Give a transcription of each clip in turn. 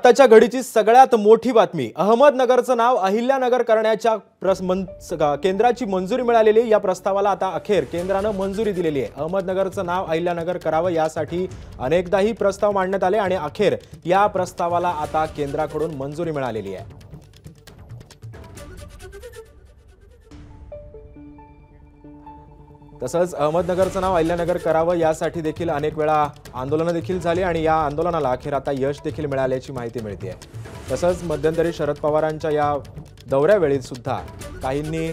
आताच्या घडीची सगळ्यात मोठी बातमी, अहमदनगरचं नाव अहिल्यानगर करण्याच्या केंद्राची मंजुरी मिळालेली। या प्रस्तावाला आता अखेर केंद्राने मंजुरी दिलेली आहे। अहमदनगरचं नाव अहिल्यानगर करावं यासाठी अनेकदाही प्रस्ताव मांडण्यात आले आणि अखेर या प्रस्तावाला आता केंद्राकडून मंजुरी मिळालेली आहे। तसंच अहमदनगरचं नाव अहिल्यानगर करावं यासाठी देखील अनेक वेळा आंदोलनं देखील झाली आणि या आंदोलनाला अखेर आता यश देखील मिळाल्याची माहिती मिळते आहे। तसंच मध्यंतरी शरद पवारांच्या या दौऱ्यावेळी सुद्धा काहींनी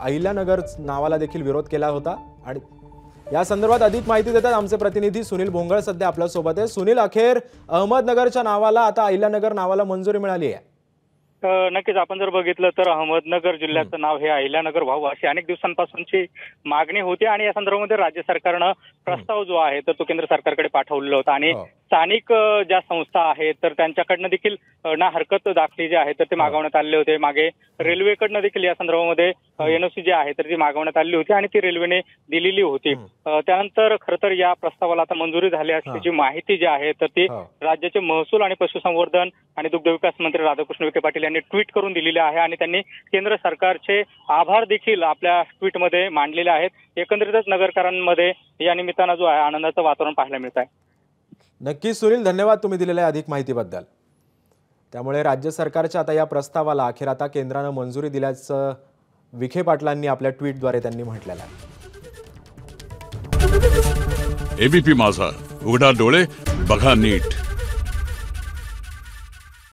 अहिल्यानगर नावाला देखील विरोध केला होता आणि या संदर्भात अधिक माहिती देतात आमचे प्रतिनिधी सुनील भोंगळ सध्या आपल्या सोबत आहे। सुनील, अखेर अहमदनगरच्या नावाला आता अहिल्यानगर नावाला मंजुरी मिळाली आहे। नक्कीच आपण जर बघितलं तर अहमदनगर जिल्ह्याचं नाव हे अहिल्यानगर व्हावं अशी अनेक दिवसांपासूनची मागणी होती आणि या संदर्भामध्ये राज्य सरकारनं प्रस्ताव जो आहे तर तो केंद्र सरकारकडे पाठवलेला होता आणि स्थानिक ज्या संस्था आहेत तर त्यांच्याकडनं देखील ना हरकत दाखली जे आहे तर ते मागवण्यात आलेले होते। मागे रेल्वेकडनं देखील या संदर्भामध्ये एनओसी जी आहे तर ती मागवण्यात आलेली होती आणि ती रेल्वेने दिलेली होती। त्यानंतर खरं तर या प्रस्तावाला आता मंजुरी झाली असल्याची माहिती जी आहे तर ती राज्याचे महसूल आणि पशुसंवर्धन आणि दुग्ध विकास मंत्री राधाकृष्ण विखे पाटील यांनी ट्विट करून दिलेले आहे आणि त्यांनी केंद्र सरकारचे आभार देखील आपल्या ट्विटमध्ये मांडलेले आहेत। एकंदरीतच नगरकरांमध्ये या निमित्तानं जो आहे आनंदाचं वातावरण पाहायला मिळत आहे। नक्की सुनील, धन्यवाद तुम्ही दिलेल्या अधिक माहितीबद्दल। त्यामुळे राज्य सरकारच्या आता या प्रस्तावाला अखेर आता केंद्राने मंजुरी दिल्याचं विखे पाटलांनी आपल्या ट्विटद्वारे त्यांनी म्हटलेलं आहे। एबीपी माझा, उघडा डोळे बघा नीट।